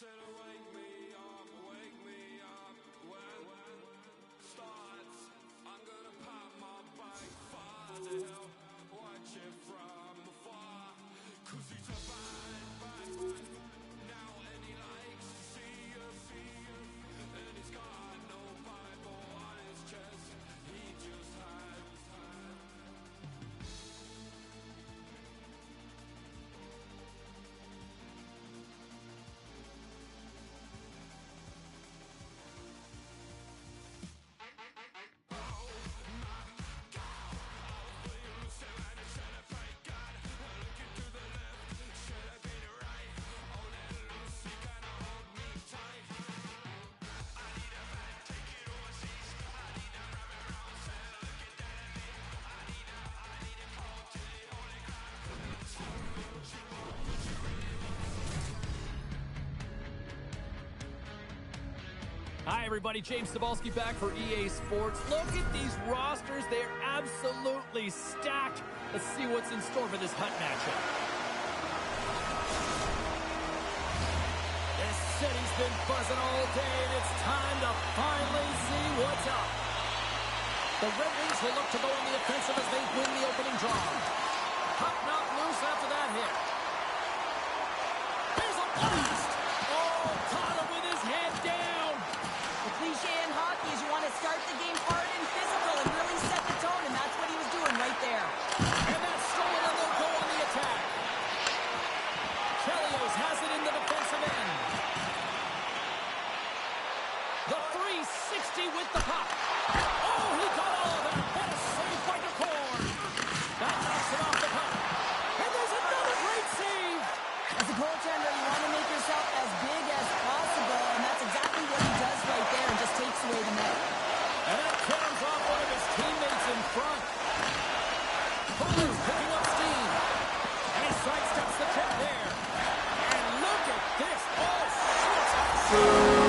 wake me up when starts. I'm gonna pop my bike far to hell, watch it from afar. 'Cause he's a bad. Now and he likes to see us, and he's got no Bible on his chest. He just had. Hi, everybody. James Cebulski back for EA Sports. Look at these rosters. They're absolutely stacked. Let's see what's in store for this Hunt matchup. This city's been buzzing all day, and it's time to finally see what's up. The Red Wings will look to go on the offensive as they win the opening draw. Puck knocked loose after that hit. There's a blast! Oh, caught him with his head down. The cliche in hockey is you want to start the game hard and physical and really set the tone, and that's what he was doing right there. And that's stolen, and they'll go on the attack. Chelios has it in the defensive end. The 360 with the puck. Oh, he got all of that. What a save by Decore. That knocks him off the puck. And there's another great save. As a goaltender, you want to make yourself as big as possible, and that's exactly what he does right there and just takes away the net. And that comes off one of his teammates in front. Poland's picking up steam. And he sidesteps the check there. And look at this. Oh, shit.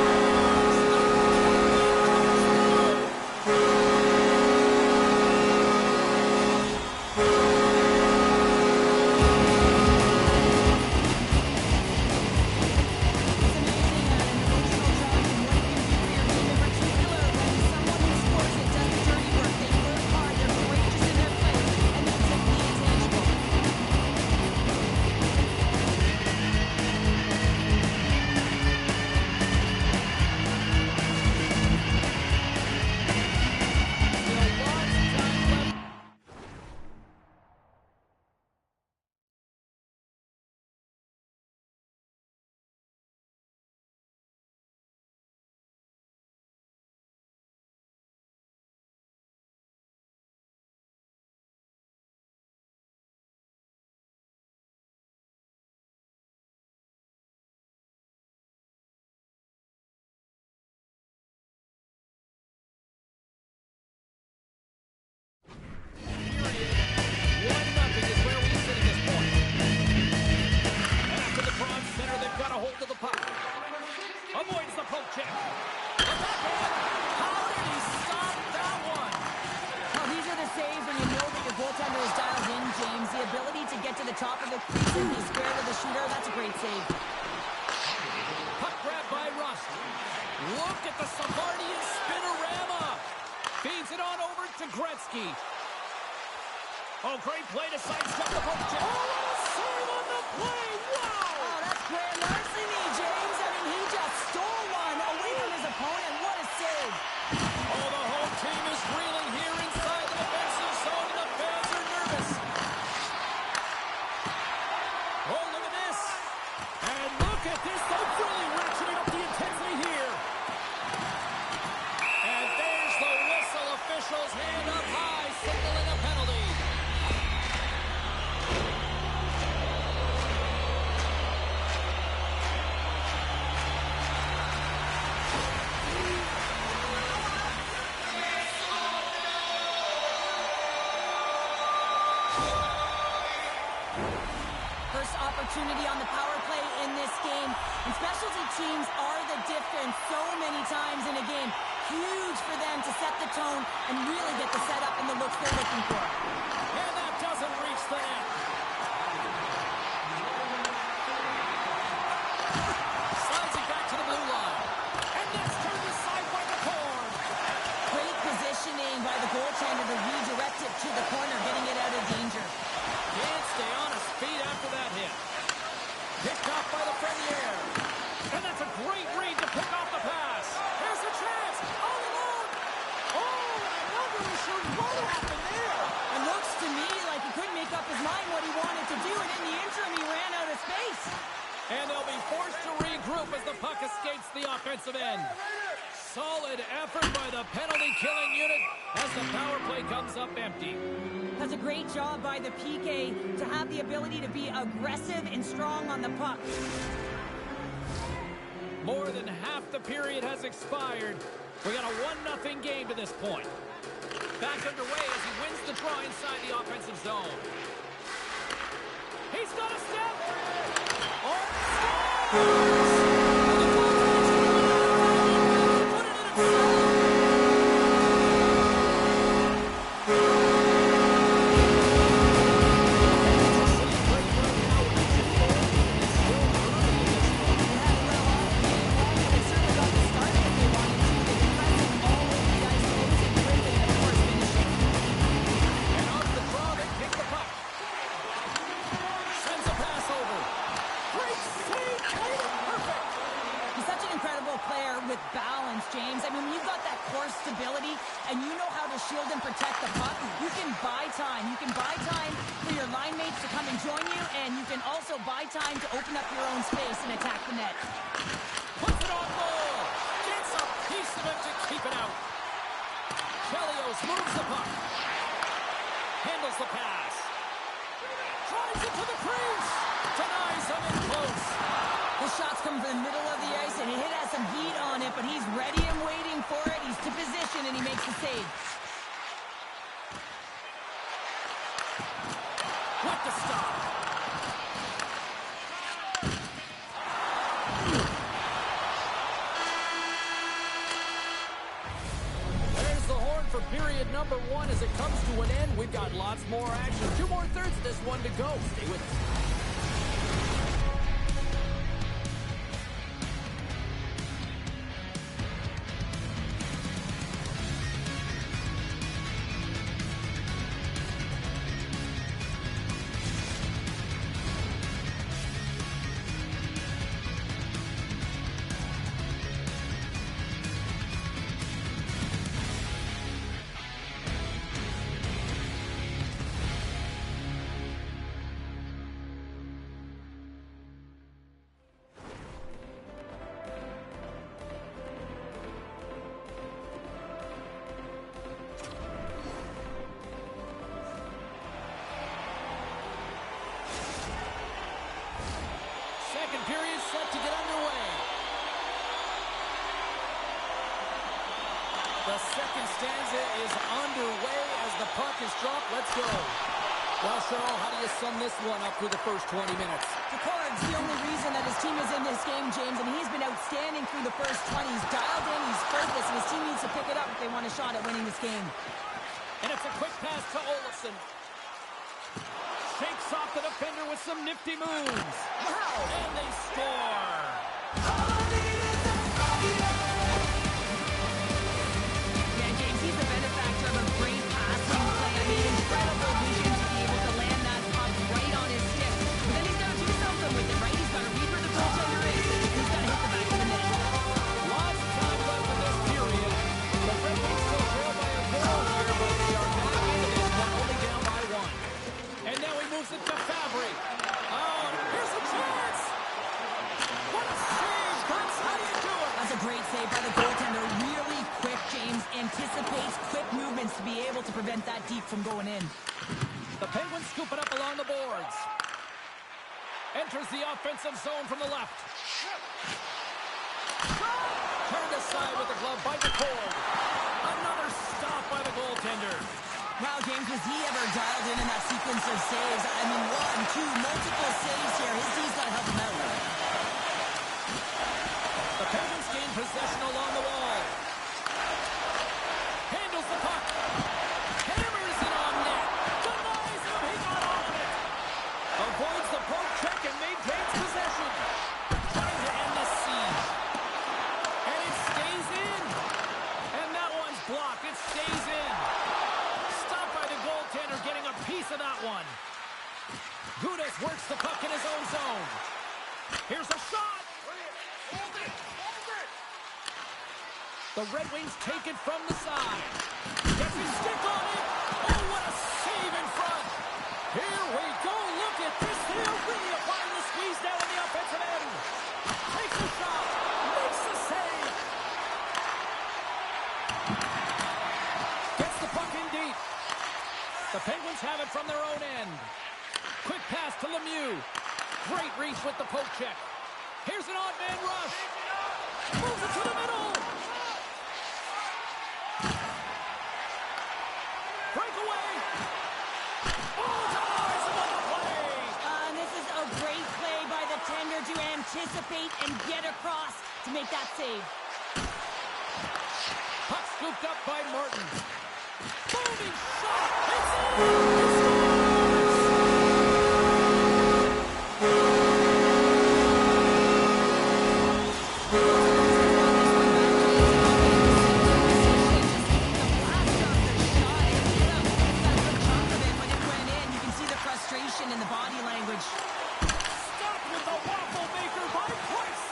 Avoids the poke check. The backhand. How did he stop that one? Well, these are the saves when you know that your goaltender is dialed in, James. The ability to get to the top of the crease and be square with the shooter, that's a great save. Puck grab by Rust. Look at the Savardian spinorama. Feeds it on over to Gretzky. Oh, great play to sidestep the poke check. Oh, what a save on the play. Wow. Oh, that's grand larceny, James. I mean, he just stole one away from his opponent. What a save. Oh, the home team is reeling here inside the defensive zone, and the fans are nervous. Oh, look at this. And look at this. They're really ratcheting up the intensity here. And there's the whistle. Officials hand up high, signaling a penalty. First opportunity on the power play in this game. And specialty teams are the difference so many times in a game. Huge for them to set the tone and really get the setup and the looks they're looking for. And that doesn't reach the net. Slides it offensive end. Solid effort by the penalty-killing unit as the power play comes up empty. That's a great job by the PK to have the ability to be aggressive and strong on the puck. More than half the period has expired. We got a 1-0 game to this point. Back underway as he wins the draw inside the offensive zone. He's got a step. Oh, with balance, James. I mean, when you've got that core stability and you know how to shield and protect the puck, you can buy time. You can buy time for your line mates to come and join you, and you can also buy time to open up your own space and attack the net. Puts it on goal. Gets a piece of it to keep it out. Chelios moves the puck. Handles the pass. Drives it to the crease. Denies him in close. The shots come from the middle of the ice, and it has some heat on it, but he's ready and waiting for it. He's to position, and he makes the save. What the stop? There's the horn for period number 1 as it comes to an end. We've got lots more action. 2 more thirds of this one to go. Stay with us. Period set to get underway. The second stanza is underway as the puck is dropped. Let's go. Well, Cheryl, how do you sum this one up through the first 20 minutes? Picard's the only reason that his team is in this game, James, and he's been outstanding through the first 20. He's dialed in, he's focused, and his team needs to pick it up if they want a shot at winning this game. And it's a quick pass to Olofsson. Shakes off the defender with some nifty moves. Wow! And they score! Yeah, James, he's the benefactor of a great passing play. I mean, incredible vision to be able to land that puck right on his stick. But then he's got to do something with it, right? He's got to read where the goaltender is, and he's got to hit the back of the net. Lots of time left in this period. The Red Wings still trail by a goal here, but they are back into this one, only down by 1. And now he moves it to Fabry. Oh, here's a chance! What a save, Chris! How do you do it? That's a great save by the goaltender. Really quick, James. Anticipates quick movements to be able to prevent that deep from going in. The Penguins scoop it up along the boards. Enters the offensive zone from the left. Turned aside with the glove by McCord. Another stop by the goaltender. Wow, James, was he ever dialed in that sequence of saves? I mean, 1, 2, multiple saves here. His team's got to help him out. The Penguins gain possession along the wall. Handles the puck. Hammers it on net. Denies him. He got on it. Avoids the poke check and maintains possession. Trying to end the siege. And it stays in. And that one's blocked. It stays in. Goaltender getting a piece of that one. Gudas works the puck in his own zone. Here's a shot. Hold it. The Red Wings take it from the side. Gets his stick on it. Oh, what a save in front. Here we go. Look at this. They're really applying the squeeze down in the offensive end. Takes a shot. Makes the save. from their own end. Quick pass to Lemieux. Great reach with the poke check. Here's an odd man rush. Moves it to the middle. Breakaway. Oh, ties him on the play. And this is a great play by the tender to anticipate and get across to make that save. Puck scooped up by Martin. Booming shot. It's in. In the body language. Stopped with the waffle maker by Price.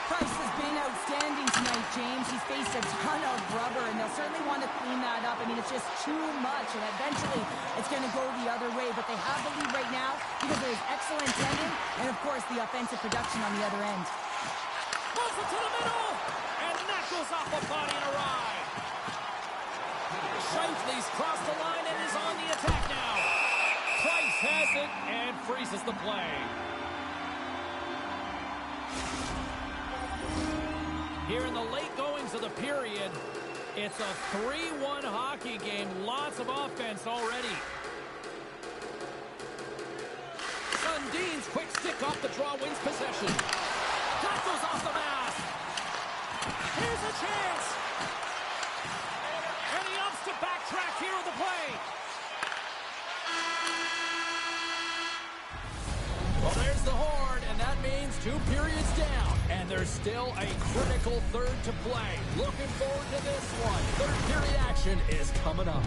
Price has been outstanding tonight, James. He's faced a ton of rubber, and they'll certainly want to clean that up. I mean, it's just too much, and eventually it's going to go the other way. But they have the lead right now because there's excellent tending and, of course, the offensive production on the other end. Moves it to the middle, and that goes off the body and a ride. Shifley's crossed the line and is on the attack now. Price has it and freezes the play. Here in the late goings of the period, it's a 3-1 hockey game. Lots of offense already. Sundin's quick stick off the draw wins possession. That goes off the mask. Here's a chance. And he opts to backtrack here on the play. Well, there's the horn, and that means 2 periods down. And there's still a critical third to play. Looking forward to this one. Third period action is coming up.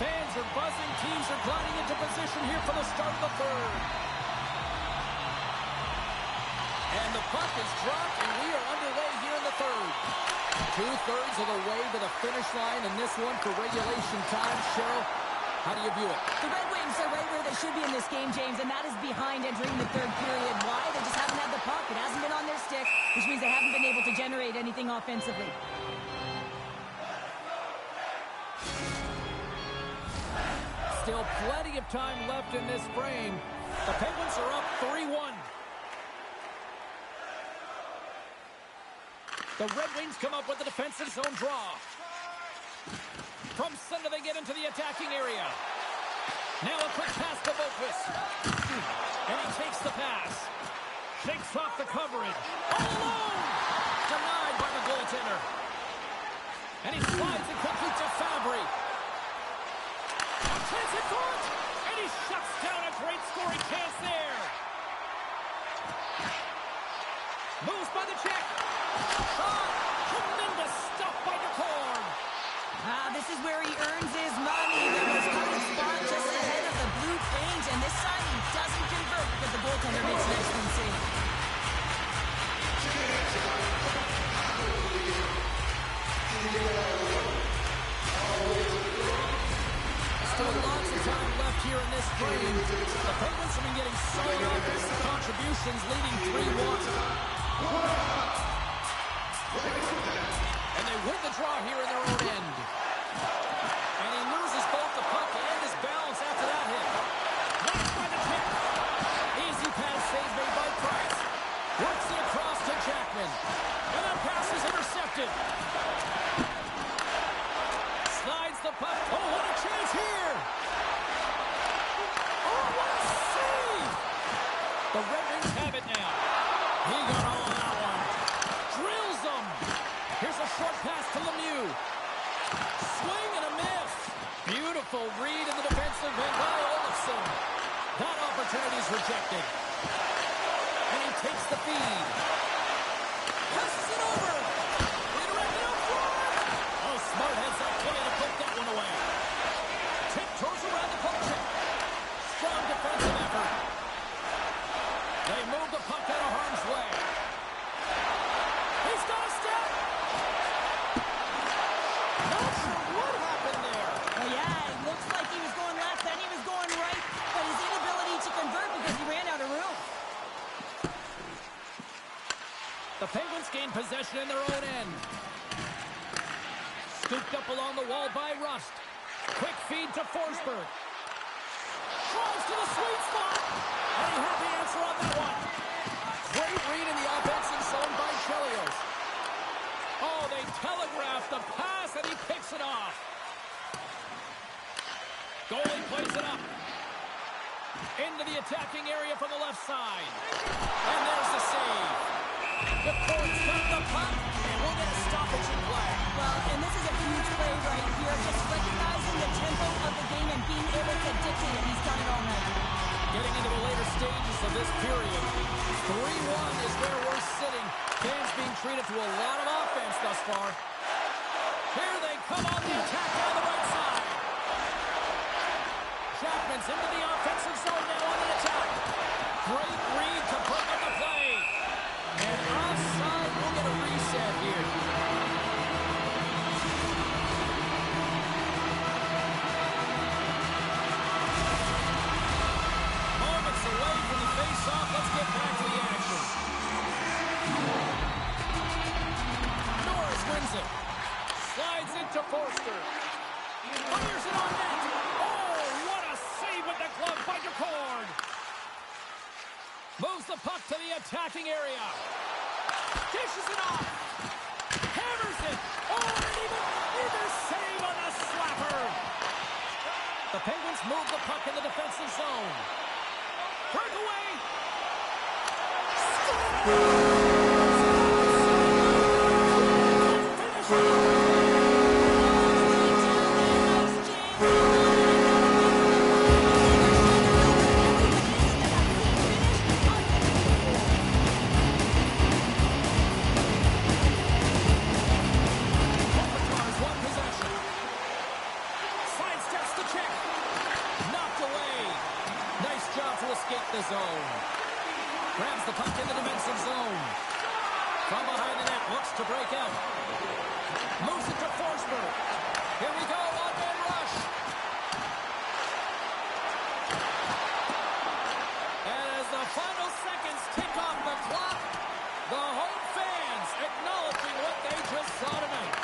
Fans are buzzing. Teams are gliding into position here for the start of the third. And the puck is dropped, and we are underway here in the third. 2/3 of the way to the finish line in this one for regulation time. Cheryl, how do you view it? The Red Wings are right where they should be in this game, James, and that is behind entering the third period. Why? They just haven't had the puck. It hasn't been on their stick, which means they haven't been able to generate anything offensively. Still plenty of time left in this frame. The Penguins are up 3-1. The Red Wings come up with a defensive zone draw. From center, they get into the attacking area. Now a quick pass to Boquist. And he takes the pass. Shakes off the coverage. All alone! Denied by the goaltender. And he slides it quickly to Fabry. A chance in front! And he shuts down a great scoring chance there. Moves by the check. Shot! Tremendous stuff by DeCorn. This is where he earns his money. There was a spot just ahead of the blue paint, and this time he doesn't convert because the goaltender makes an excellent save. Still lots of time left here in this frame. The Penguins have been getting solid offensive contributions, leading 3-1. And they win the draw here in their own end. And he loses both the puck and his balance after that hit. Knocked by the tip. Easy pass save made by Price. Works it across to Jackman. And that pass is intercepted. Slides the puck. Oh, what a chance here! Here's a short pass to Lemieux. Swing and a miss. Beautiful read in the defensive end by Olofsson. That opportunity is rejected. And he takes the feed. Passes it over. Redirected out front. Oh, smart heads-up play to put that one away. Tiptoes around the poke check. Strong defensive effort. They move the puck out of harm's way. He's got a step. Not sure what happened there. Well, yeah, it looks like he was going left, then he was going right, but his inability to convert because he ran out of room. The Penguins gain possession in their own end. Scooped up along the wall by Rust. Quick feed to Forsberg. Drives to the sweet spot. And he had the answer on that one. Great read in the offensive zone by Chelios. Oh, they telegraphed the pass and he picks it off. Goalie plays it up. Into the attacking area from the left side. And there's the save. The Cords got the puck, and we'll get a stoppage in play. Well, and this is a huge play right here, just recognizing the tempo of the game and being able to dictate it. He's done it all night. Getting into the later stages of this period, 3-1 is where we're sitting. Fans being treated to a lot of offense thus far. Here they come on the attack down the right side. Chapman's into the offensive zone now on the attack. Great read to break up the play. And offside, we'll get a reset here. Moments away from the face-off. Let's get back to the action. Norris wins it. Slides into Forster. Fires it on net. Oh, what a save with the glove by DeCord. Moves the puck to the attacking area. Dishes it off. Hammers it. Oh, and even bigger save on the slapper. The Penguins move the puck in the defensive zone. Breakaway. The zone. Grabs the puck in the defensive zone. From behind the net, looks to break out. Moves it to Forsberg. Here we go, one-man rush. And as the final seconds tick off the clock, the home fans acknowledging what they just saw tonight.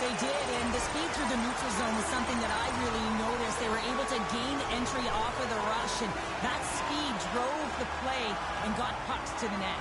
They did, and the speed through the neutral zone was something that I really noticed. They were able to gain entry off of the rush, and that speed drove the play and got pucks to the net.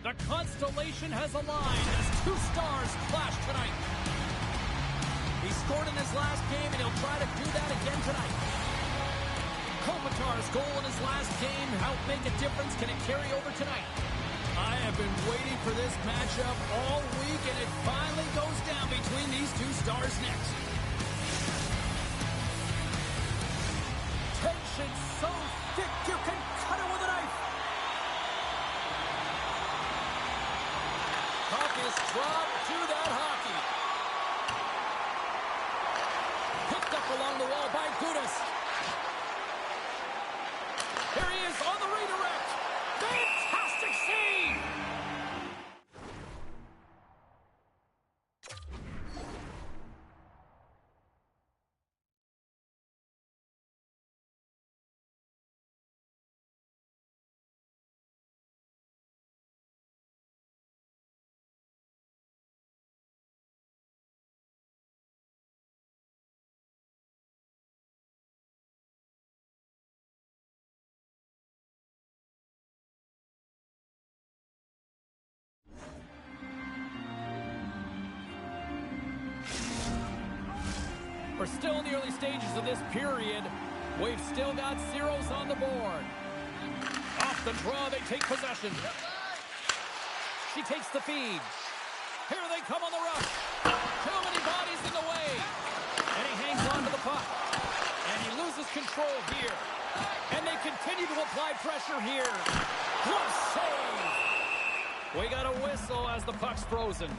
The constellation has aligned as two stars clash tonight. He scored in his last game, and he'll try to do that again tonight. Kopitar's goal in his last game helped make a difference. Can it carry over tonight? I have been waiting for this matchup all week, and it finally goes down between these two stars next. Tension so thick you can cut it with a knife. Puck is dropped to that hockey. Picked up along the wall by Gudas. Here he is on the redirect. Fantastic save! We're still in the early stages of this period. We've still got zeros on the board. Off the draw, they take possession. She takes the feed. Here they come on the rush. Too many bodies in the way. And he hangs on to the puck. And he loses control here. And they continue to apply pressure here. What a save! We got a whistle as the puck's frozen.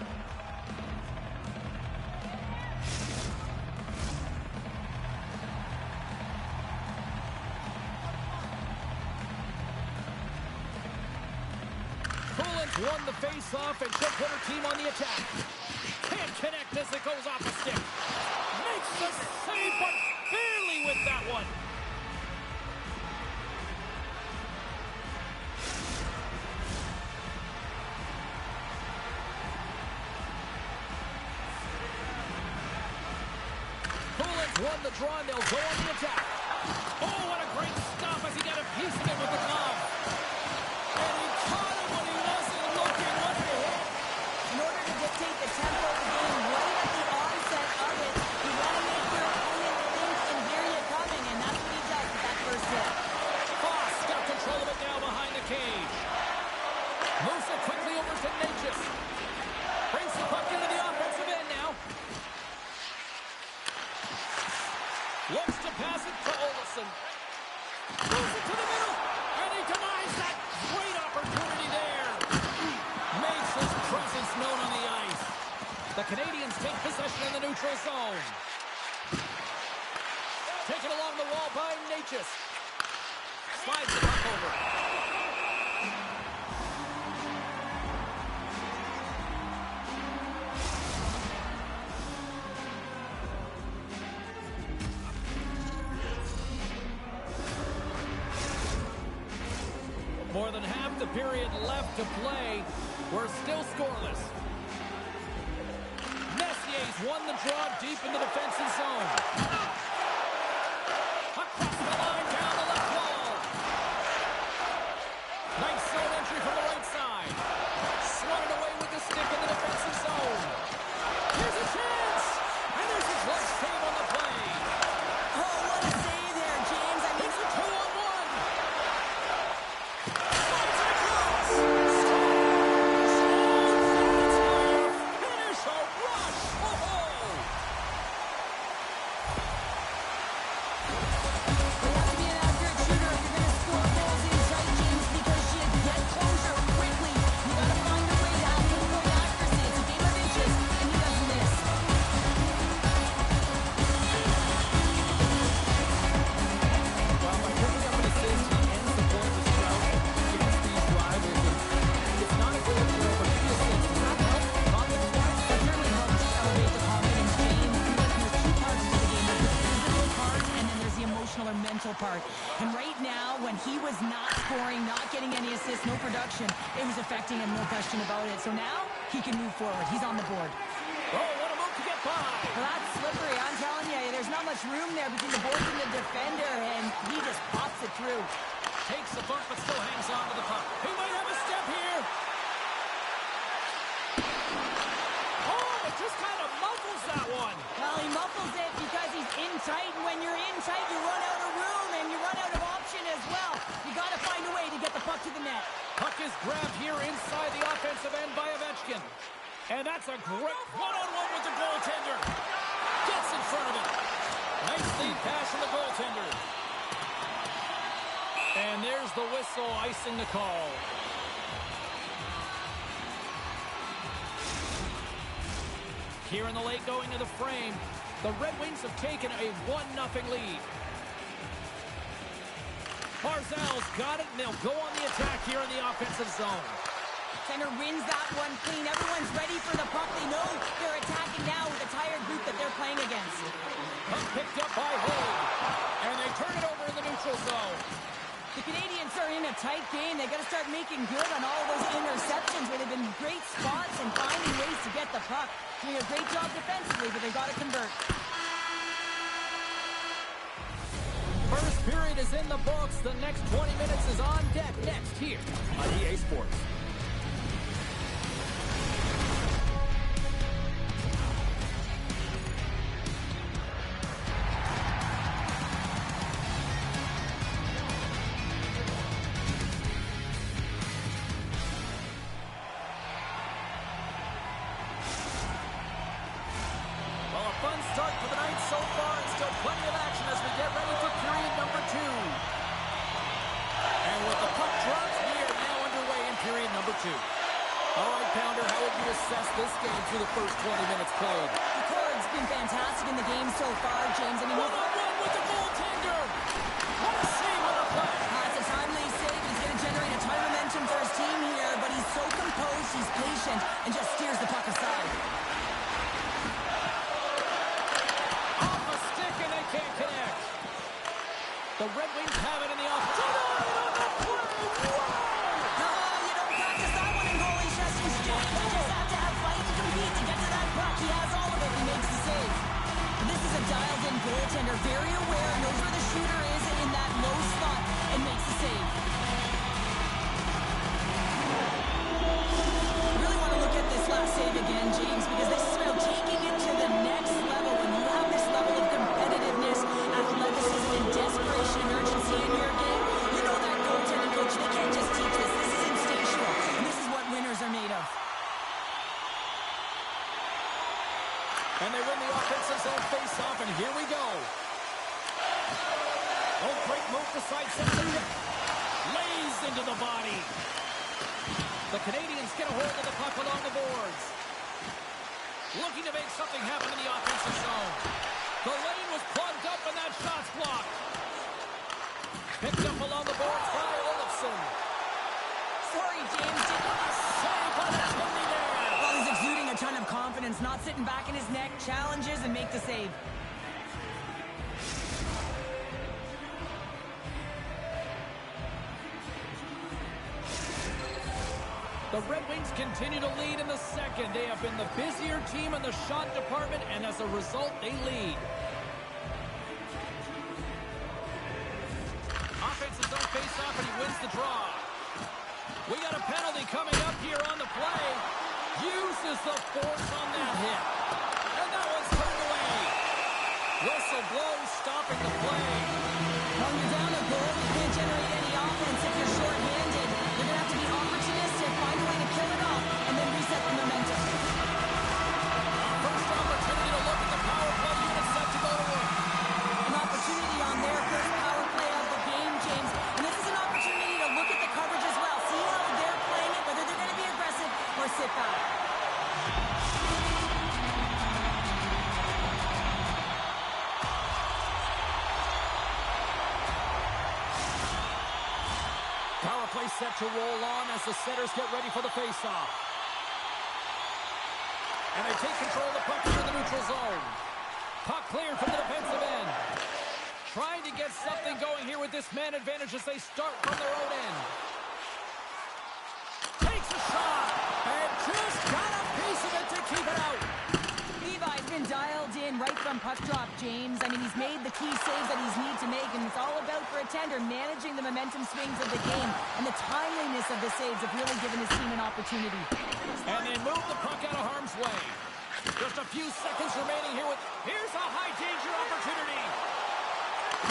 Won the face-off and should put her team on the attack. Can't connect as it goes off the stick. Makes the save, but barely with that one. Coolins won the draw, and they'll go on the attack. Oh, what a great stop as he got a piece of it with the glove. And he caught him when he wasn't looking what to hit. In order to dictate the tempo of the game right at the onset of it, you want to make your opponent think and hear you coming, and that's what he does with that first hit. Foss got control of it now behind the cage. Moves it quickly over to Natchez. Brings the puck into the offensive end now. Looks to pass it to Olsen. Moves it to the middle, and he denies that great opportunity there. Makes his presence known on the ice. The Canadians take possession in the neutral zone. Taken along the wall by Natchez. Slides the puck over. More than half the period left to play. We're still scoreless. Messier's won the draw deep in the defensive zone. Across the line, down the left wall. Nice zone entry from the right side. Swatted away with the stick in the defensive zone. Here's a chance! And there's a close save on the play. Oh, what a save there, James. I mean, It's a 2-on-1. Finish a rush! Oh! you have to be an accurate shooter if you're going to score goals inside, James, because you get closer quickly. You got to find a way to have pinpoint accuracy. It's a game of inches, and he doesn't miss. Well, by picking up an assist, he ends the point with Stroud against these rivals. It's not a great play, but the assist does not help confidence-wise. It certainly helps elevate the confidence, James, because there's two parts to the game. There's the physical part, and then there's the emotional or mental part. And right now, when he was not scoring, not getting any assists, no production, it was affecting him, no question about it. So now, he can move forward. He's on the board. Oh, what a move to get by! Well, that's slippery, I'm telling you. There's not much room there between the boards and the defender, and he just pops it through. Takes the bump, but still hangs on to the puck. He might have a step here. net. Puck is grabbed here inside the offensive end by Ovechkin. And that's a great one-on-one with the goaltender. Gets in front of it. Nice lead pass from the goaltender. And there's the whistle, icing the call. Here in the late going to the frame, the Red Wings have taken a 1-0 lead. Barzal's got it, and they'll go on the attack here in the offensive zone. Center wins that one clean. Everyone's ready for the puck. They know they're attacking now with a tired group that they're playing against. Puck picked up by Hogue, and they turn it over in the neutral zone. The Canadians are in a tight game. They got to start making good on all of those interceptions where they've been great spots and finding ways to get the puck. Doing a great job defensively, but they've got to convert. First period is in the books. The next 20 minutes is on deck next here on EA Sports. Fun start to the night so far, and still plenty of action as we get ready for period number 2. And with the puck drops, we are now underway in period number 2. All right, Pounder, how would you assess this game through the first 20 minutes played? The card's been fantastic in the game so far, James. I mean, one-on-one with the goaltender. What a save on the play. It's a timely save. He's going to generate a ton of momentum for his team here, but he's so composed, he's patient, and just steers the puck aside. Can't connect. The Red Wings have it in the offense. Denied on the play. Wow! No, you don't practice that one in goalie sessions, James. You just have to have fight and compete to get to that puck. He has all of it. He makes the save. This is a dialed-in goaltender, very aware, knows where the shooter is in that low spot, and makes the save. I really want to look at this last save again, James, because this is about taking it to the next level. When you have this level of competitiveness, athleticism, and desperation and urgency in your game, you know that goaltending coach, they can't just teach this. This is instinctual, and this is what winners are made of. And they win the offensive zone face-off, and here we go. Oh, great move to sidestep the tip. Lays into the body. The Canadians get a hold of the puck along the boards. Looking to make something happen in the offensive zone. The lane was plugged up and that shot's blocked. Picked up along the boards by Olofsson. Sorry, James. Save by the Timmy there. Well, he's exuding a ton of confidence, not sitting back in his neck, challenges and make the save. The Red Wings continue to lead in the second. They have been the busier team in the shot department, and as a result, they lead. Offensive zone face-off, and he wins the draw. We got a penalty coming up here on the play. Uses the force on that hit. And that one's turned away. Whistle blows, stopping the play. When you're down a goal, you can't generate any offense if you're short-handed. You're going to have to be opportunistic, find a way to kill it off, and then reset the momentum. First opportunity to look at the power play unit set to go to work. An opportunity on their first power play of the game, James. And this is an opportunity to look at the coverage as well. See how they're playing it, whether they're going to be aggressive or sit back. Power play set to roll on as the setters get ready for the faceoff. And they take control of the puck here in the neutral zone. Puck cleared from the defensive end. Trying to get something going here with this man advantage as they start from their own end. Takes a shot and just got a piece of it to keep it out. Levi's been dialed in right from puck drop, James. I mean, he's made the key saves that he's need to make, and it's all about for a tender managing the momentum swings of the game, and the timeliness of the saves have really given his team an opportunity. And they move the puck out of harm's way. Just a few seconds remaining here with... Here's a high-danger opportunity.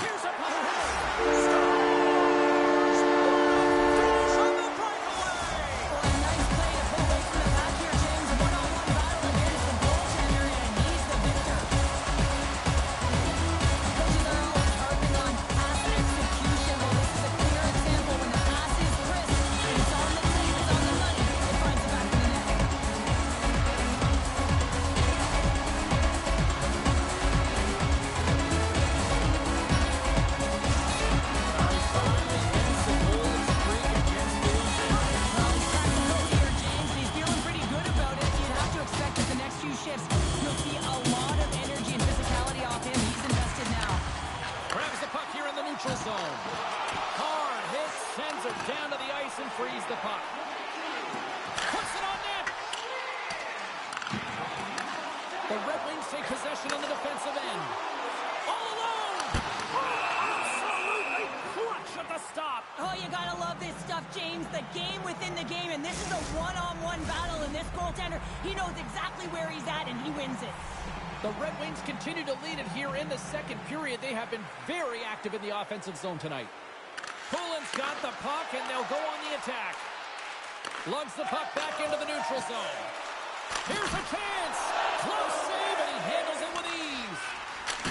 Here's a puck. Finish on the loses the puck. Puts it on net. The Red Wings take possession on the defensive end. All alone. Oh, absolutely clutch at the stop. Oh, you gotta love this stuff, James. The game within the game, and this is a one-on-one battle, and this goaltender, he knows exactly where he's at, and he wins it. The Red Wings continue to lead it here in the second period. They have been very active in the offensive zone tonight. Poulin's got the puck, and they'll go on the attack. Lugs the puck back into the neutral zone. Here's a chance. Close save, and he handles it with ease.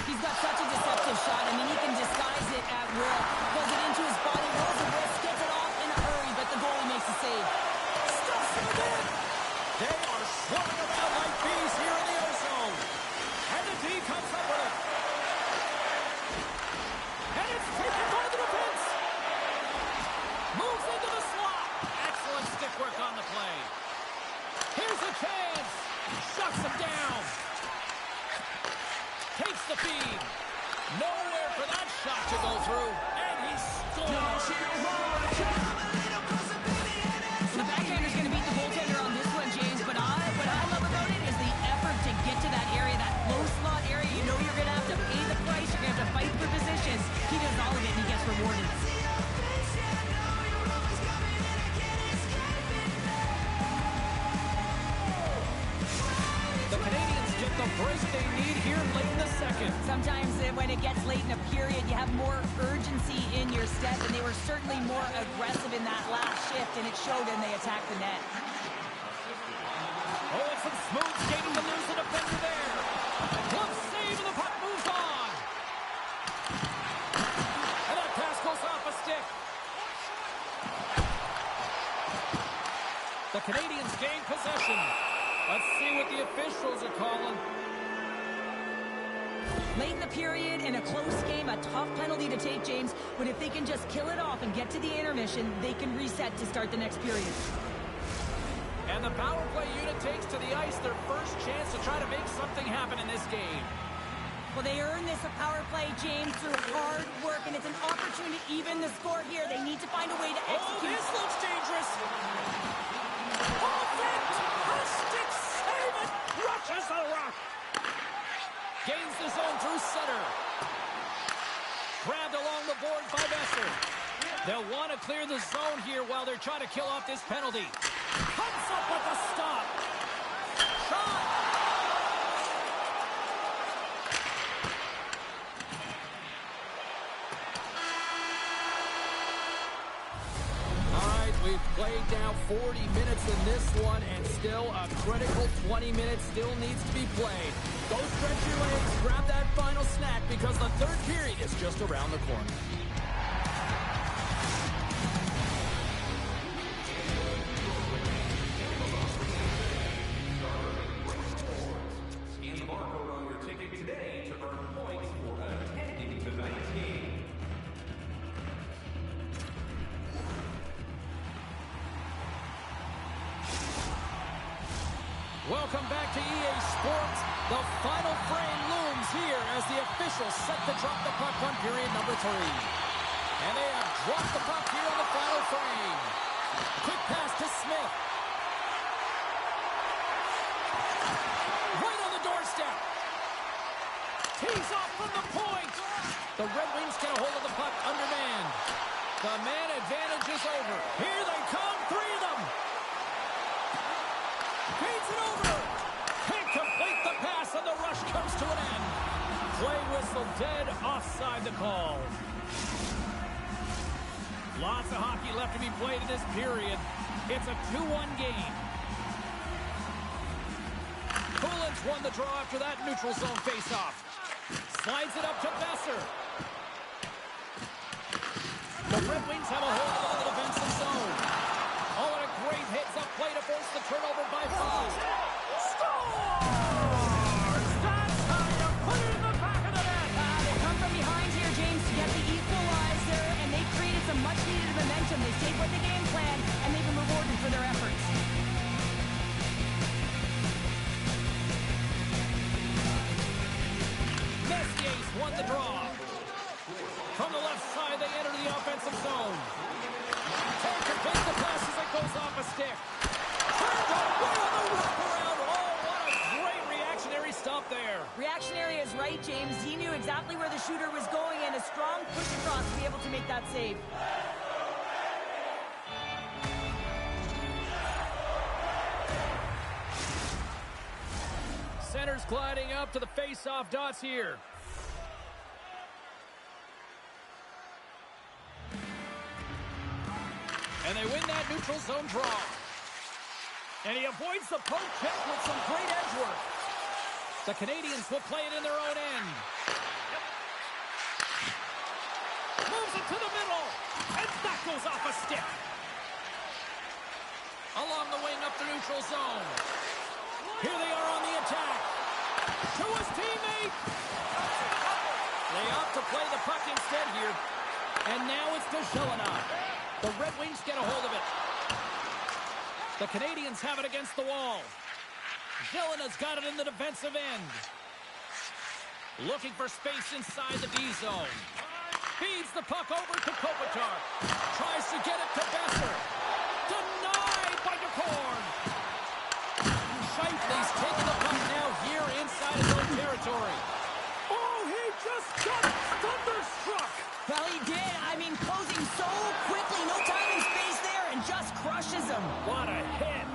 He's got such a deceptive shot. I mean, he can disguise it at will. Pulls it into his body, rolls the wrist, gets it off in a hurry, but the goalie makes a save. Stuffs it in. They are swarming around like bees here in the O-zone. And the D comes up with it. And it's taken by the defense. Moves into the slot. Excellent stick work on the play. Here's a chance. Shuts him down. Takes the feed. Nowhere for that shot to go through. And he scores. The backhander's going to beat the goaltender on this one, James, but what I love about it is the effort to get to that area, that low slot area. You know you're going to have to pay the price. You're going to have to fight for positions. He does all of it, and he gets rewarded. The Canadians get the break they need here late in the second. Sometimes when it gets late in a period, you have more urgency in your step, and they were certainly more aggressive in that last shift, and it showed, and they attacked the net. Oh, it's some smooth skating to lose the defender there. Glove save, and the puck moves on. And that pass goes off a stick. The Canadians gain possession. Let's see what the officials are calling. Late in the period, in a close game, a tough penalty to take, James. But if they can just kill it off and get to the intermission, they can reset to start the next period. And the power play unit takes to the ice their first chance to try to make something happen in this game. Well, they earn this a power play, James, through hard work, and it's an opportunity to even the score here. They need to find a way to execute. Oh, this looks dangerous. Stick save it. Rushes the rock. Gains the zone through center. Grabbed along the board by Besser. They'll want to clear the zone here while they're trying to kill off this penalty. Comes up with a stop. Shot. We've played now 40 minutes in this one, and still a critical 20 minutes still needs to be played. Go stretch your legs, grab that final snack, because the third period is just around the corner. Scan the barcode on your ticket today to earn points for attending tonight's game. Welcome back to EA Sports. The final frame looms here as the officials set to drop the puck on period number 3. And they have dropped the puck here on the final frame. Quick pass to Smith. Right on the doorstep. Tees off from the point. The Red Wings get a hold of the puck undermanned. The man advantage is over. Here they come, 3 of them. Feeds it over. Can't complete the pass, and the rush comes to an end. Play whistle dead, offside the call. Lots of hockey left to be played in this period. It's a 2-1 game. Poulin's won the draw after that neutral zone faceoff. Slides it up to Besser. The Red Wings have a hold on the defensive zone. Oh, and a great hits-up play to force the turnover by Fox. Scores! That's how you put it in the back of the net. They come from behind here, James, to get the equalizer, and they created some much-needed momentum. They stayed with the game plan, and they've been rewarded for their efforts. Messier's won the draw. From the left side, they enter the offensive zone. Can't complete the pass as it James. He knew exactly where the shooter was going, and a strong push across to be able to make that save. Center's gliding up to the face-off dots here. And they win that neutral zone draw. And he avoids the poke check with some great edge work. The Canadians will play it in their own end. Moves it to the middle. And that goes off a stick. Along the wing up the neutral zone. Here they are on the attack. To his teammate. They opt to play the puck instead here. And now it's to Zelina. The Red Wings get a hold of it. The Canadians have it against the wall. Zelina's got it in the defensive end. Looking for space inside the D zone. Feeds the puck over to Kopitar. Tries to get it to Besser. Denied by DeCorn. Scheifele's taking the puck now here inside his own territory. Oh, he just got thunderstruck. Well, he did. I mean, closing so quickly. No time and space there, and just crushes him. What a hit.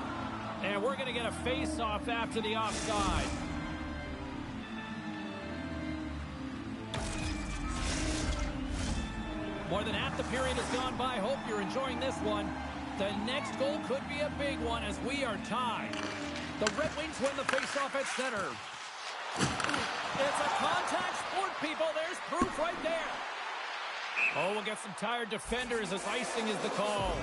And we're going to get a face-off after the offside. More than half the period has gone by. Hope you're enjoying this one. The next goal could be a big one as we are tied. The Red Wings win the face-off at center. It's a contact sport, people. There's proof right there. Oh, we'll get some tired defenders as icing is the call.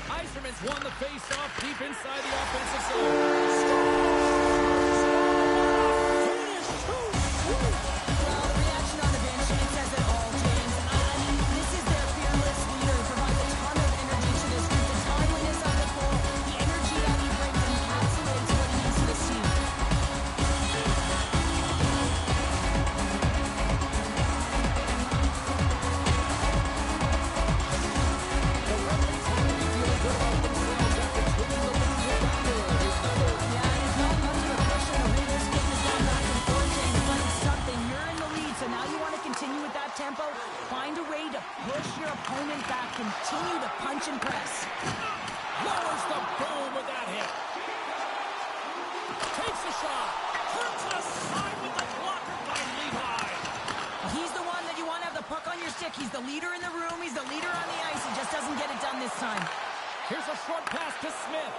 Iserman's won the face-off deep inside the offensive zone. Find a way to push your opponent back. Continue to punch and press. Lowers the boom with that hit. Takes a shot. Turns it aside with the blocker by Levi. He's the one that you want to have the puck on your stick. He's the leader in the room. He's the leader on the ice. He just doesn't get it done this time. Here's a short pass to Smith.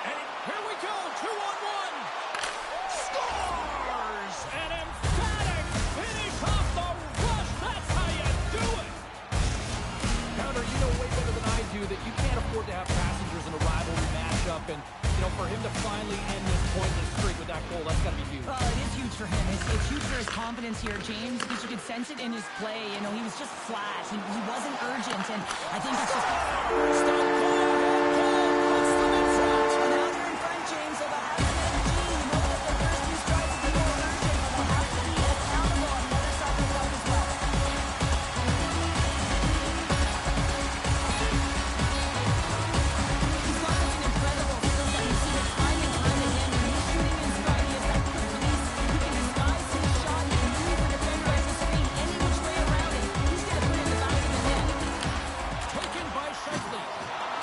And here we go. 2-on-1. Scores! An emphatic finish off the rush. That's how you do it. Counter, you know way better than I do that you can't afford to have passengers in a rivalry matchup. And, you know, for him to finally end this pointless streak with that goal, that's got to be huge. It is huge for him. It's huge for his confidence here, James, because you could sense it in his play. You know, he was just flat. He wasn't urgent, and I think it's just... Stop going! What's the in front? Now they're in front, James, so they'll have some energy. You know that their first two strikes is a little urgent, but they'll have to be accountable on the other side of the puck as well. He's got such an incredible skill set. You see it time and time again. When he's shooting in stride, he has that quick release. He can disguise his shot. He can move the defender as a screen any which way around it. He's going to put it in the back of the net. Taken by Scheifele.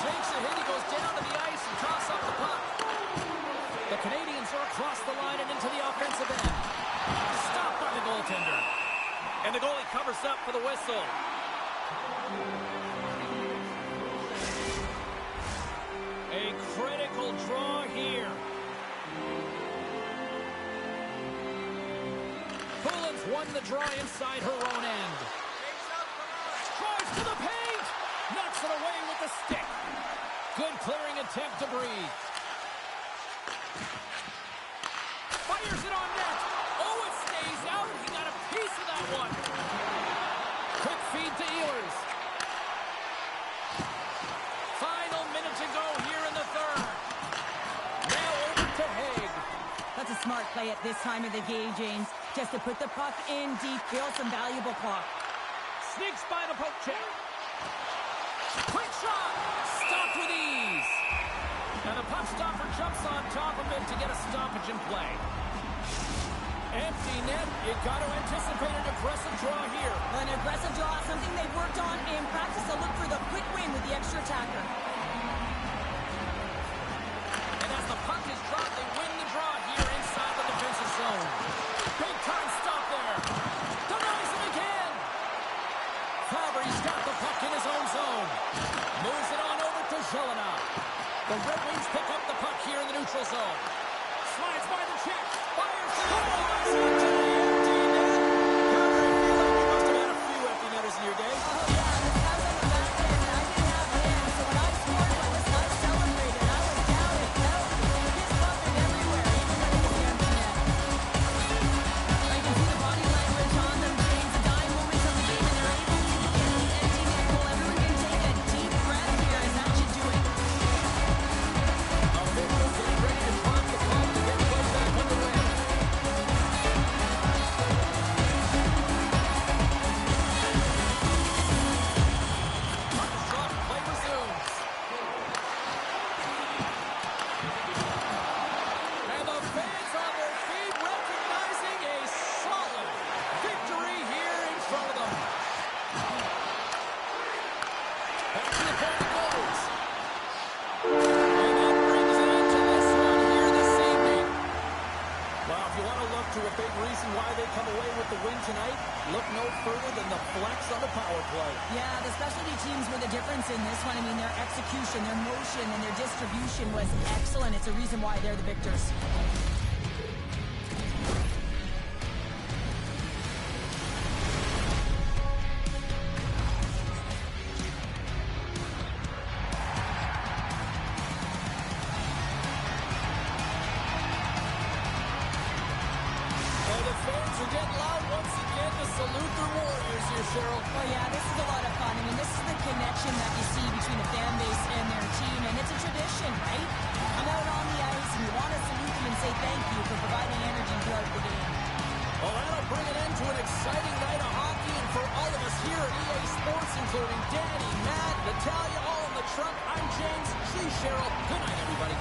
Takes a hit. He goes down to the ice and toss up the puck. The Canadians are across the line and into the offensive end. Stopped by the goaltender. And the goalie covers up for the whistle. A critical draw here. Poulin's won the draw inside her own end. Drives to the paint. Knocks it away with the stick. Good clearing attempt to breathe. Fires it on net. Oh, it stays out. He got a piece of that one. Quick feed to Ehlers. Final minute to go here in the third. Now over to Haig. That's a smart play at this time of the game, James. Just to put the puck in deep, kill some valuable clock. Sneaks by the poke check. Quick shot! Stopped with ease. And the puck stopper jumps on top of it to get a stoppage in play. Empty net. You got to anticipate an aggressive draw here. An aggressive draw, something they've worked on in practice. They'll look for the quick win with the extra attacker. And as the puck is dropped, they win the draw here inside the defensive zone. Big time stop there. Denies him again. Fabry's got the puck in his own zone. Moves it on over to Zelina. The Red Wings pick up the puck here in the neutral zone. Slides by the check. Fires the into the empty net. How do you feel like you must have had a few empty netters in your day? Oh, yeah, this guy's on the back end. I didn't have hands, so when I scored, I celebrated. I was down and out. Fist bumping everywhere, even when it was the empty net. You can see the body language on them, James. The dying moments of the game, and they're able to get the empty net goal. Everyone can take a deep breath here, as that should do it. Officials getting ready to drop the puck to get play back underway. Puck is dropped, play resumes. And the fans on their feet recognizing a solid victory here in front of them. Back to the point it goes. And that brings an end to this one here this evening. Well, if you want to look to a big reason why they come away with the win tonight, look no further than the flex on the power play. Yeah, the specialty teams were the difference in this one. I mean, their execution, their motion, and their distribution was excellent. It's a reason why they're the victors. And the fans are getting loud once again to salute their Warriors here, Cheryl. Well, yeah, this is a lot of fun. I mean, this is the connection that you see between the fan base and their team, and it's a tradition, right? Come out on the ice, and you want to salute them and say thank you for providing energy throughout the game. Well, that'll bring an end to an exciting night of hockey, and for all of us here at EA Sports, including Danny, Matt, Natalia, all in the truck, I'm James. She's Cheryl. Good night, everybody.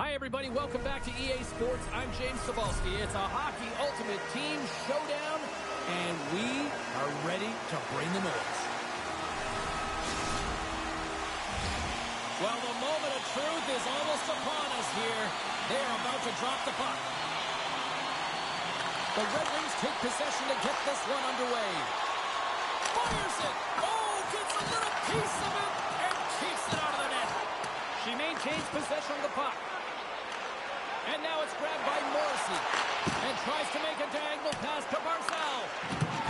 Hi, everybody. Welcome back to EA Sports. I'm James Cebulski. It's a Hockey Ultimate Team Showdown, and we are ready to bring the noise. Well, the moment of truth is almost upon us here. They are about to drop the puck. The Red Wings take possession to get this one underway. Fires it. Oh, gets a little piece of it and keeps it out of the net. She maintains possession of the puck. And now it's grabbed by Morrissey. And tries to make a diagonal pass to Barzal.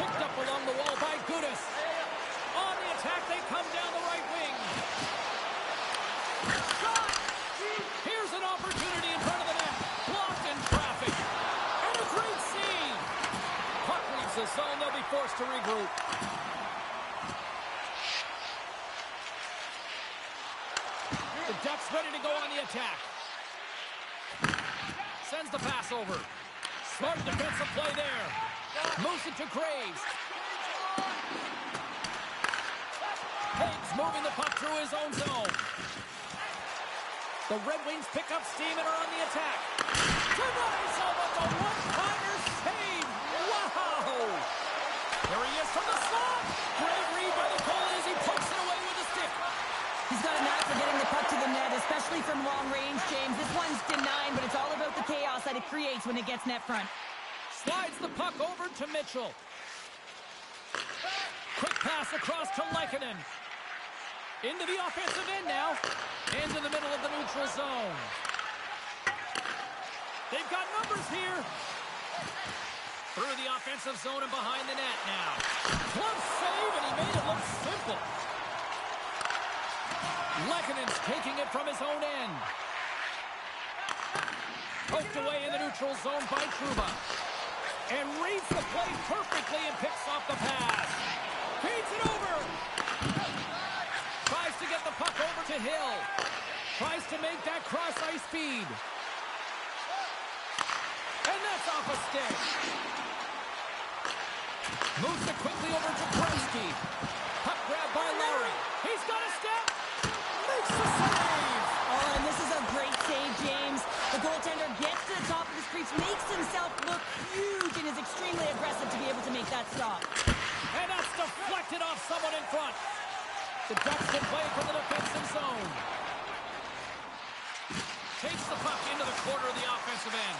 Picked up along the wall by Gudis. On the attack, they come down the right wing. Shot! Here's an opportunity in front of the net. Blocked in traffic. And a great save. Puck leaves the zone. They'll be forced to regroup. The Ducks ready to go on the attack. Sends the pass over. Smart defensive play there. Moves it to Graves. Higgs moving the puck through his own zone. The Red Wings pick up steam and are on the attack. Tonight's almost a one-timer save. Wow! There he is from the slot. Great read by the goalie as he pokes it away with a stick. He's got a knack for getting the puck to the net, especially from long range, James. This one's denied, but it's all about the chaos that it creates when it gets net front. Slides the puck over to Mitchell. Quick pass across to Lehkonen. Into the offensive end now. Into the middle of the neutral zone. They've got numbers here. Through the offensive zone and behind the net now. Glove save, and he made it look simple. Lehkonen's taking it from his own end. Poked away in the neutral zone by Trouba. And reads the play perfectly and picks off the pass. Feeds it over. Tries to get the puck over to Hill. Tries to make that cross-ice feed. And that's off a stick. Moves it quickly over to Gretzky. Puck grab by Lowry. He's got a step. Makes the save. Oh, and this is a great save, James. The goaltender gets to the top of his crease, makes himself look huge, and is extremely aggressive to be able to make that stop. And that's deflected off someone in front. The Ducks can play from the defensive zone. Takes the puck into the corner of the offensive end.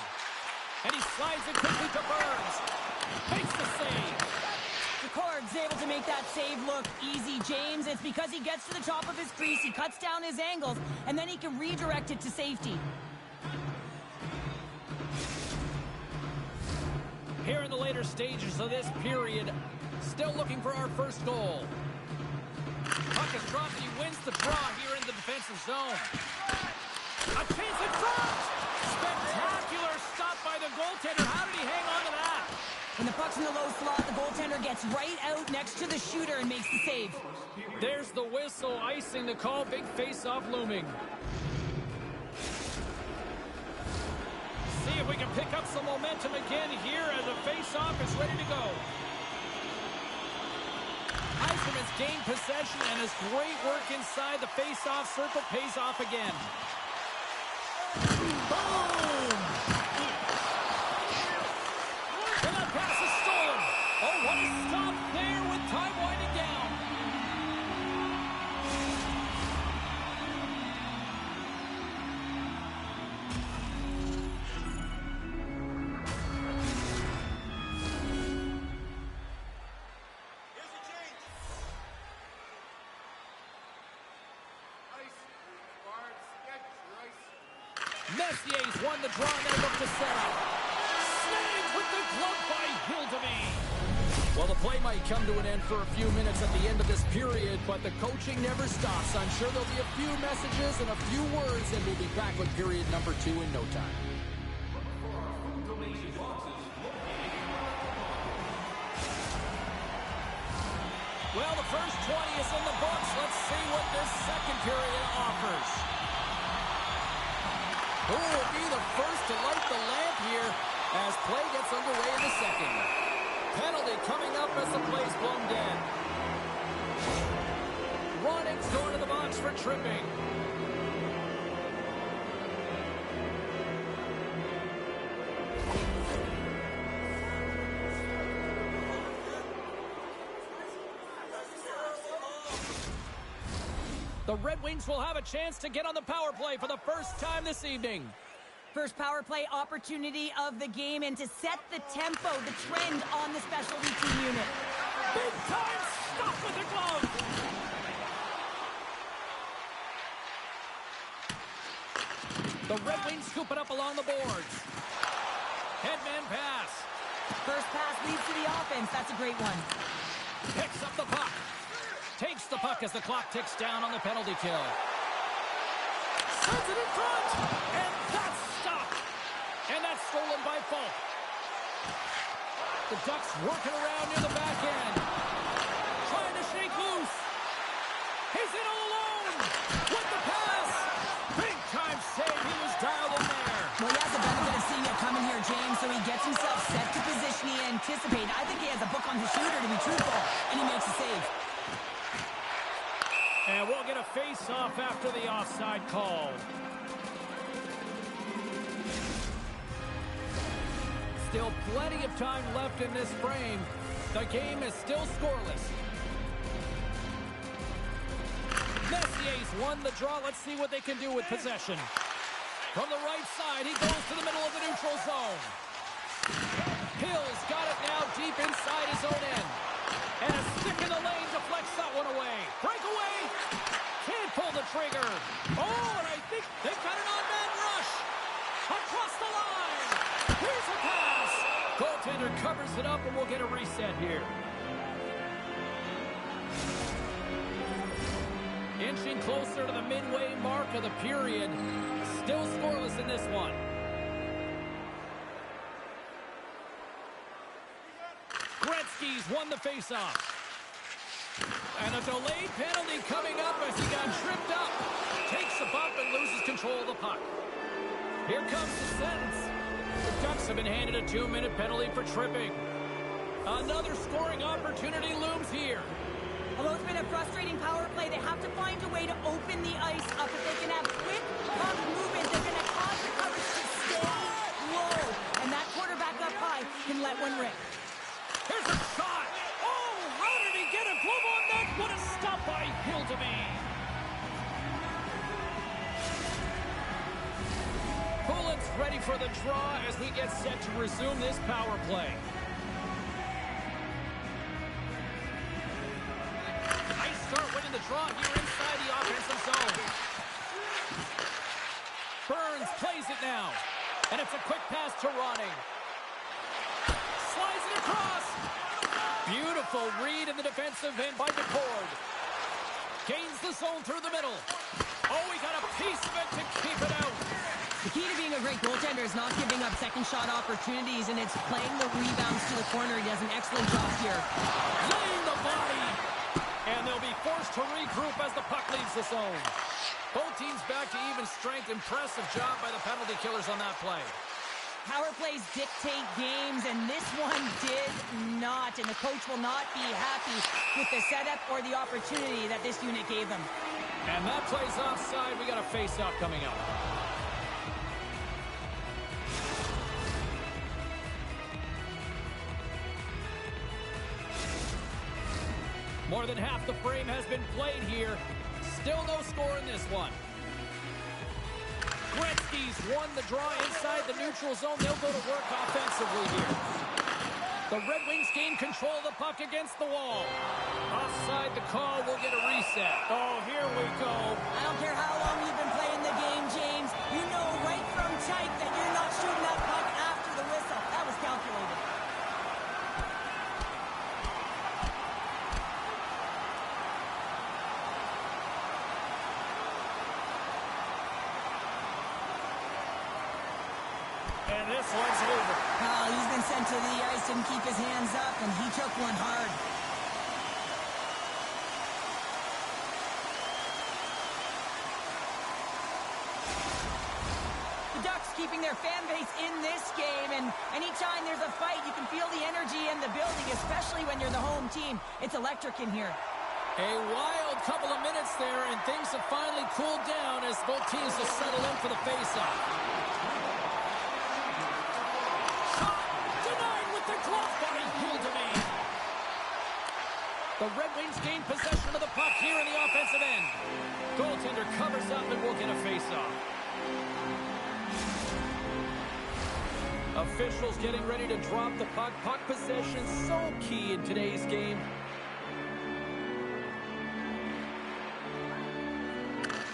And he slides it quickly to Burns. Makes the save. Ricard's able to make that save look easy, James. It's because he gets to the top of his crease, he cuts down his angles, and then he can redirect it to safety. Here in the later stages of this period, still looking for our first goal. Puck is dropped, he wins the draw here in the defensive zone. A chance in front! Spectacular stop by the goaltender. How did he hang on to that? When the puck's in the low slot, the goaltender gets right out next to the shooter and makes the save. There's the whistle, icing the call, big face-off looming. See if we can pick up some momentum again here as the face-off is ready to go. Yzerman's gained possession, and his great work inside the face-off circle pays off again. Boom! And that pass is stolen. Oh, what a stop there with time winding down. Messier's won the draw and they look to set up. Snagged with the glove by Hildemy. Well, the play might come to an end for a few minutes at the end of this period, but the coaching never stops. I'm sure there'll be a few messages and a few words, and we'll be back with period number 2 in no time. Well, the first 20 is in the books. Let's see what this second period offers. Who will be the first to light the lamp here as play gets underway in the second? Penalty coming up as the play's blown dead. Roning's going to the box for tripping. The Red Wings will have a chance to get on the power play for the first time this evening. First power play opportunity of the game, and to set the tempo, the trend on the specialty team unit. Big time stop with the glove. The Red Wings scoop it up along the boards. Headman pass. First pass leads to the offense. That's a great one. Picks up the puck. Takes the puck as the clock ticks down on the penalty kill. Sends it in front. And that's stopped. And that's stolen by Falk. The Ducks working around near the back end. Trying to shake loose. He's in all alone. With the pass. Big time save. He was dialed in there. Well, he has the benefit of seeing it coming here, James, so he gets himself set to position he anticipated. I think he has a book on his shooter, to be truthful, and he makes a save. And we'll get a face-off after the offside call. Still plenty of time left in this frame. The game is still scoreless. Messier's won the draw. Let's see what they can do with possession. From the right side, he goes to the middle of the neutral zone. Hill's got it now deep inside his own end. And a stick in the lane deflects that one away. Breakaway. Can't pull the trigger. Oh, and I think they've got an on-man rush. Across the line. Here's a pass. Goaltender covers it up, and we'll get a reset here. Inching closer to the midway mark of the period. Still scoreless in this one. Gretzky's won the faceoff. And a delayed penalty coming up as he got tripped up. Takes a bump and loses control of the puck. Here comes the sentence. The Ducks have been handed a 2-minute penalty for tripping. Another scoring opportunity looms here. Although it's been a frustrating power play, they have to find a way to open the ice up. If they can have quick puck movement, they're going to cause the coverage to stay low. And that quarterback up high can let one rip. Here's a shot. Oh, how did he get a glove on that? What a stop by Hildeby. Poulin's ready for the draw as we get set to resume this power play. Nice start winning the draw here inside the offensive zone. Burns plays it now. And it's a quick pass to Ronning. Slides it across. Beautiful read in the defensive end by DeCord. Gains the zone through the middle. Oh, he got a piece of it to keep it out. The key to being a great goaltender is not giving up second shot opportunities, and it's playing the rebounds to the corner. He does an excellent job here. Laying the body. And they'll be forced to regroup as the puck leaves the zone. Both teams back to even strength. Impressive job by the penalty killers on that play. Power plays dictate games, and this one did not. And the coach will not be happy with the setup or the opportunity that this unit gave them. And that play's offside. We got a face-off coming up. More than half the frame has been played here. Still no score in this one. Gretzky's won the draw inside the neutral zone. They'll go to work offensively here. The Red Wings gain control of the puck against the wall. Offside the call. We'll get a reset. Oh, here we go. I don't care how long you've been playing the game, James. You know right from tight that you're not shooting that puck after the whistle. That was calculated. And this one's over. Oh, he's been sent to the ice, didn't keep his hands up, and he took one hard. The Ducks keeping their fan base in this game, and anytime there's a fight, you can feel the energy in the building, especially when you're the home team. It's electric in here. A wild couple of minutes there, and things have finally cooled down as both teams have settled in for the face-off. The Red Wings gain possession of the puck here in the offensive end. Goaltender covers up and will get a face-off. Officials getting ready to drop the puck. Puck possession so key in today's game.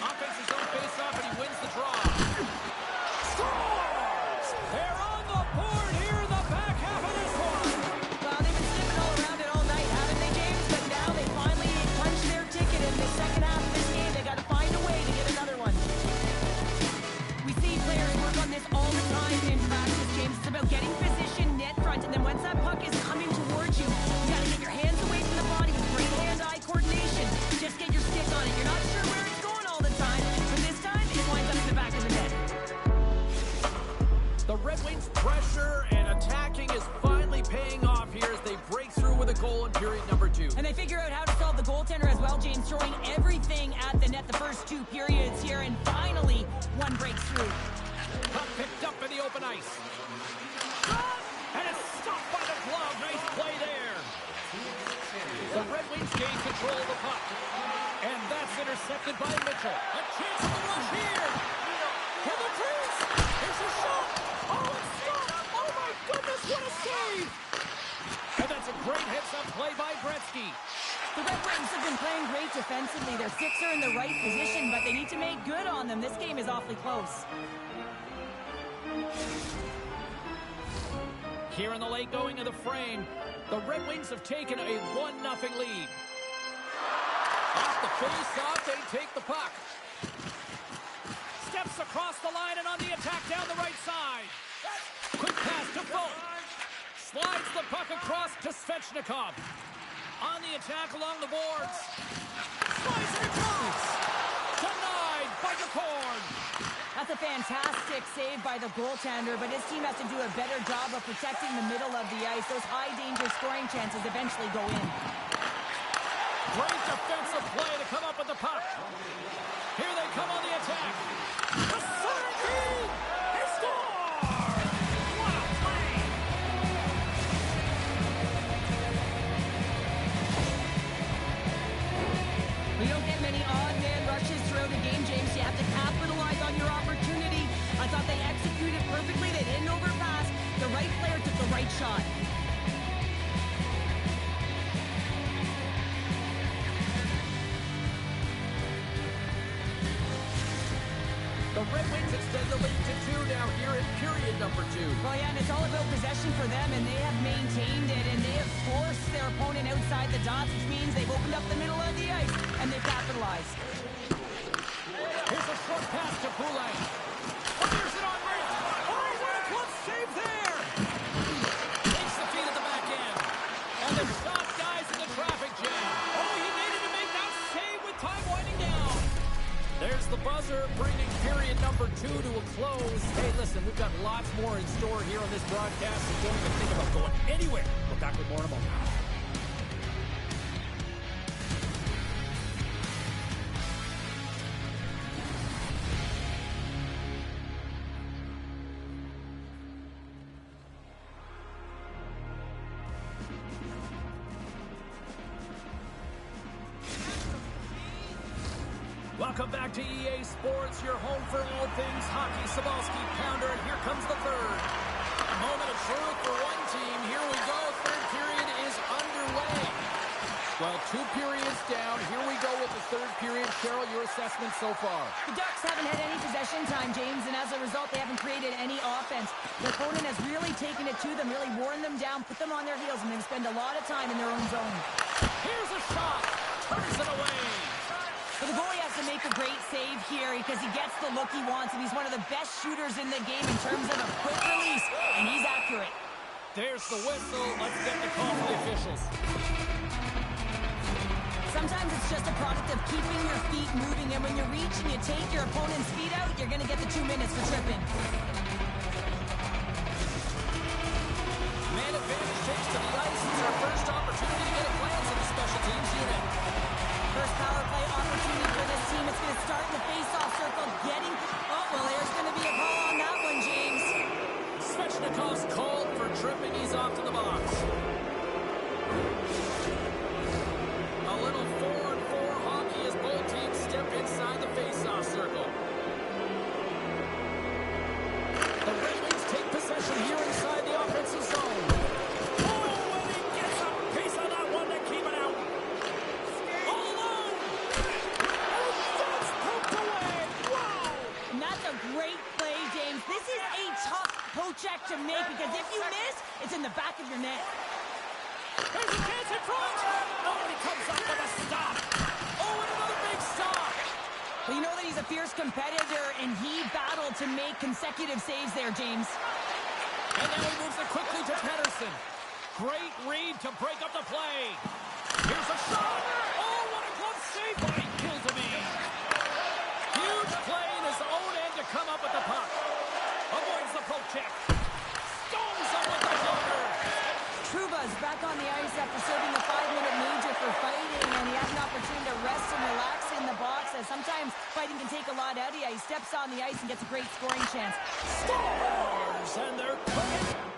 Offense his own face-off, and he wins the draw. Scores! They're on the board here in the back half of this one. Well, they've been sniffing all around it all night, haven't they, James? But now they finally punched their ticket in the second half of this game. They got to find a way to get another one. We see players work on this all the time in practice, James. It's about getting position, net front, and then once that puck is coming towards you, you got to get your hands away from the body with great hand-eye coordination. Just get your stick on it. You're not sure where it's going all the time, but this time it winds up in the back of the net. The Red Wings' pressure and attacking is finally paying off here as they break through with a goal in period number 2. And they figure out how to solve the goaltender as well, James, throwing everything at the net the first 2 periods here, and finally one breaks through. Puck picked up in the open ice. And it's stopped by the glove. Nice play there. The Red Wings gain control of the puck. And that's intercepted by Mitchell. A chance for the rush here. Here the crease. Here's a shot. Oh, it's stopped. Oh, my goodness, what a save. And that's a great heads-up play by Gretzky. The Red Wings have been playing great defensively. Their sticks are in the right position, but they need to make good on them. This game is awfully close. Here in the late going of the frame, the Red Wings have taken a 1-0 lead. Off the face-off, they take the puck. Steps across the line and on the attack down the right side. Quick pass to Folk. Slides the puck across to Svechnikov. On the attack along the boards. Slides it across. Denied by the cord. That's a fantastic save by the goaltender, but his team has to do a better job of protecting the middle of the ice. Those high-danger scoring chances eventually go in. Great defensive play to come up with the puck. Here they come on the attack. The center feed! He scores! What a play! We don't get many odd man rushes throughout the game, James. You have to capitalize on your opportunity. I thought they executed perfectly. They didn't overpass. The right player took the right shot. The Red Wings extend the lead to 2 now here in period number 2. Well, yeah, and it's all about possession for them, and they have maintained it, and they have forced their opponent outside the dots, which means they've opened up the middle of the ice, and they've capitalized. Here's a short pass to Poulet. Fires it on Rich. Oh, what a clutch save there! Takes the feed at the back end. And the shot dies in the traffic jam. Oh, he needed to make that save with time winding down. There's the buzzer, bringing period number 2 to a close. Hey, listen, we've got lots more in store here on this broadcast, so don't even think about going anywhere. We're back with more in a moment. Welcome back to EA Sports, your home for all things hockey. Sabalski Pounder, and here comes the third. A moment of truth for one team. Here we go. Third period is underway. Well, 2 periods down. Here we go with the third period. Cheryl, your assessment so far? The Ducks haven't had any possession time, James, and as a result, they haven't created any offense. The opponent has really taken it to them, really worn them down, put them on their heels, and they spend a lot of time in their own zone. Here's a shot. Turns it away. So the goalie has to make a great save here because he gets the look he wants, and he's one of the best shooters in the game in terms of a quick release, and he's accurate. There's the whistle. Let's get the call for the officials. Sometimes it's just a product of keeping your feet moving, and when you reach and you take your opponent's feet out, you're going to get the 2 minutes for tripping. Man advantage takes to the ice. It's our first opportunity to get a glance at the special teams unit. First power play opportunity for this team. It's going to start in the face-off circle, getting... Oh, well, there's going to be a call on that one, James. Svechnikov's called for tripping. He's off to the box. check to make, because if you miss, it's in the back of your net. There's a chance in front! Oh, and he comes up with a stop. Oh, and another big stop. Well, you know that he's a fierce competitor, and he battled to make consecutive saves there, James. And now he moves it quickly to Pedersen. Great read to break up the play. Here's a shot. Oh, what a glove save by Gilderman. Huge play in his own end to come up with the puck. Avoids the poke check. Stones him with the blocker. Trouba's back on the ice after serving the 5-minute major for fighting, and he had an opportunity to rest and relax in the box, as sometimes fighting can take a lot out of you. He steps on the ice and gets a great scoring chance. Stars, and they're cooking.